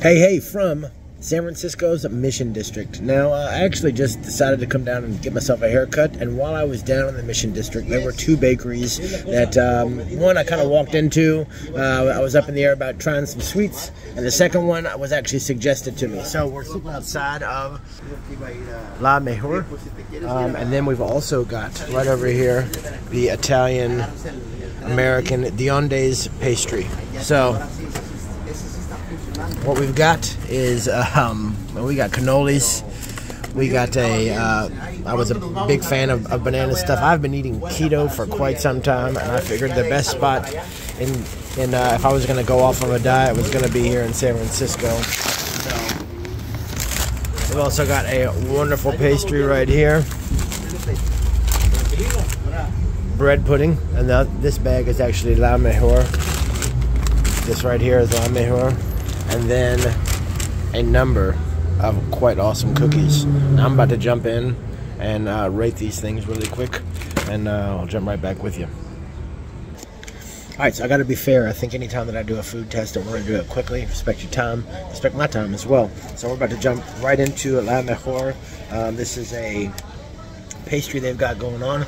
Hey, from San Francisco's Mission District. Now, I actually just decided to come down and get myself a haircut, and while I was down in the Mission District, there were two bakeries that, one I kind of walked into. I was up in the air about trying some sweets, and the second one was actually suggested to me. So we're sitting outside of La Mejor, and then we've also got right over here the Italian American Dionde's pastry. So what we've got is, we got cannolis. We got I was a big fan of banana stuff. I've been eating keto for quite some time, and I figured the best spot if I was going to go off on a diet was going to be here in San Francisco. So we've also got a wonderful pastry right here. Bread pudding, and this bag is actually La Mejor. This right here is La Mejor. And then a number of quite awesome cookies. Now I'm about to jump in and rate these things really quick, and I'll jump right back with you. Alright, so I gotta be fair. I think anytime that I do a food test, I want to do it quickly. Respect your time, respect my time as well. So we're about to jump right into La Mejor. This is a pastry they've got going on.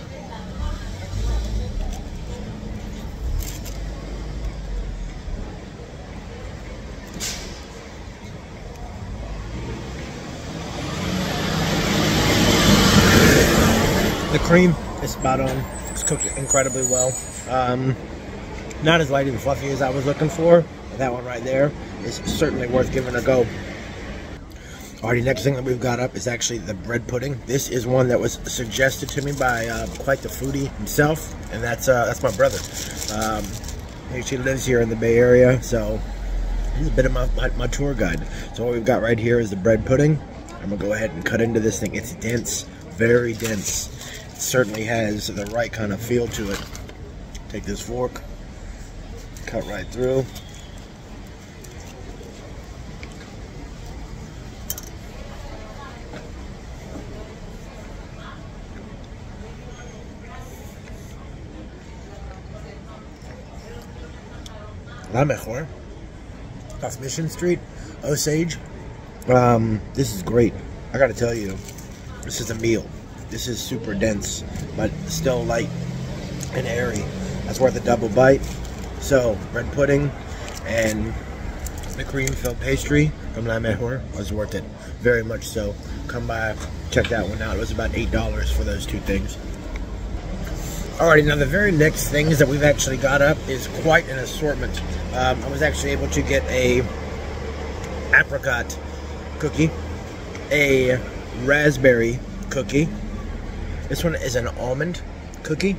The cream is spot on. It's cooked incredibly well. Not as light and fluffy as I was looking for, but that one right there is certainly worth giving a go. Alrighty, next thing that we've got up is actually the bread pudding. This is one that was suggested to me by quite the foodie himself, and that's my brother. He actually lives here in the Bay Area, so he's a bit of my tour guide. So what we've got right here is the bread pudding. I'm gonna go ahead and cut into this thing. It's dense, very dense. It certainly has the right kind of feel to it. Take this fork, cut right through. La Mejor, off Mission Street, Osage. This is great. I gotta tell you, this is a meal. This is super dense, but still light and airy. That's worth a double bite. So, bread pudding and the cream-filled pastry from La Mejor was worth it. Very much so. Come by, check that one out. It was about $8 for those two things. Alrighty, now the very next things that we've actually got up is quite an assortment. I was actually able to get a apricot cookie, a raspberry cookie. This one is an almond cookie.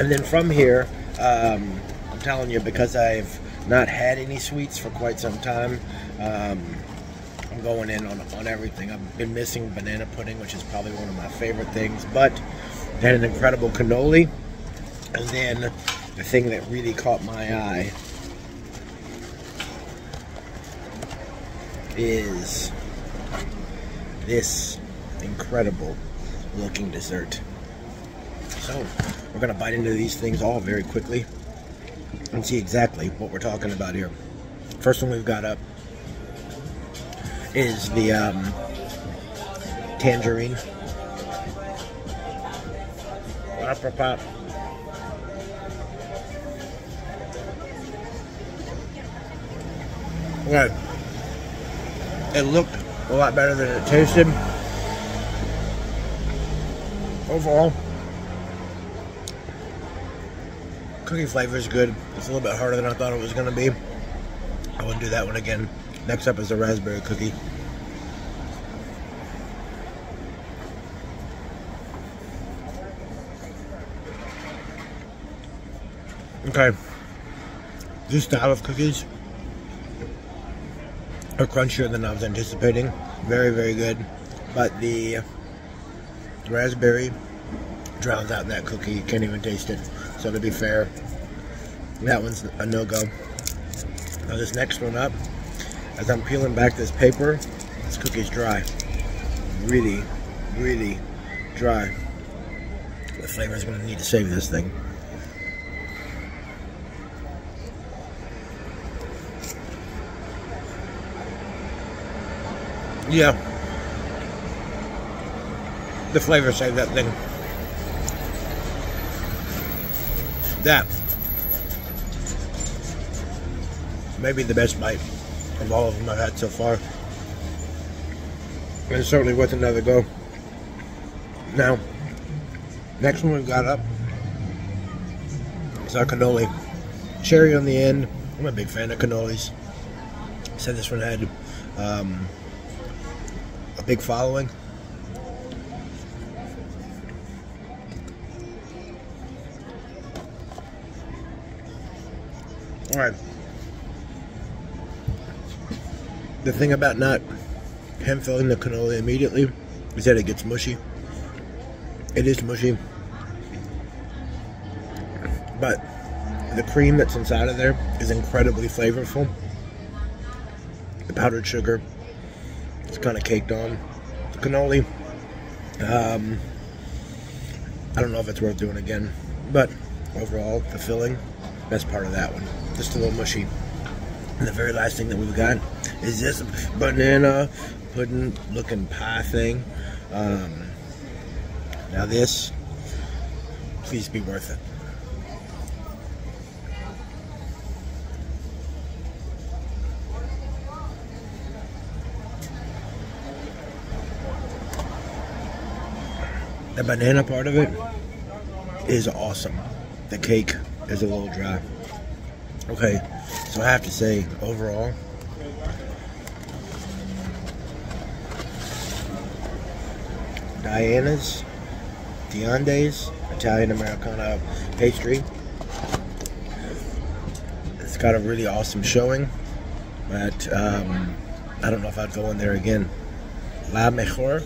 And then from here, I'm telling you, because I've not had any sweets for quite some time, I'm going in on everything. I've been missing banana pudding, which is probably one of my favorite things, but I had an incredible cannoli. And then the thing that really caught my eye is this incredible looking dessert. So we're gonna bite into these things all very quickly and see exactly what we're talking about here. First one we've got up is the tangerine apricot. Okay, it looked a lot better than it tasted. Overall, cookie flavor is good. It's a little bit harder than I thought it was going to be. I wouldn't do that one again. Next up is the raspberry cookie. Okay, this style of cookies are crunchier than I was anticipating. Very, very good. But the raspberry drowns out that cookie. You can't even taste it. So to be fair, that one's a no-go. Now this next one up, as I'm peeling back this paper, this cookie's dry. Really, really dry. The flavor's gonna need to save this thing. Yeah. The flavor saved that thing. That maybe the best bite of all of them I've had so far. And it's certainly worth another go. Now, next one we've got up is our cannoli. Cherry on the end. I'm a big fan of cannolis. Said this one had a big following. Alright. The thing about not hand filling the cannoli immediately is that it gets mushy. It is mushy. But the cream that's inside of there is incredibly flavorful. The powdered sugar is kind of caked on. The cannoli, I don't know if it's worth doing again, but overall, the filling, best part of that one. Just a little mushy. And the very last thing that we've got is this banana pudding looking pie thing. Now this, please be worth it. The banana part of it is awesome. The cake is a little dry. Okay, so I have to say, overall, Dionde's Italian Americana pastry. It's got a really awesome showing, but I don't know if I'd go in there again. La Mejor,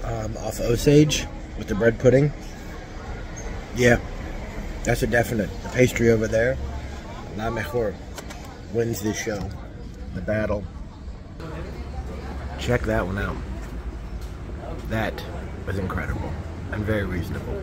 off Osage with the bread pudding. Yeah, that's a definite. The pastry over there, La Mejor, wins this show, the battle. Check that one out. That was incredible and very reasonable.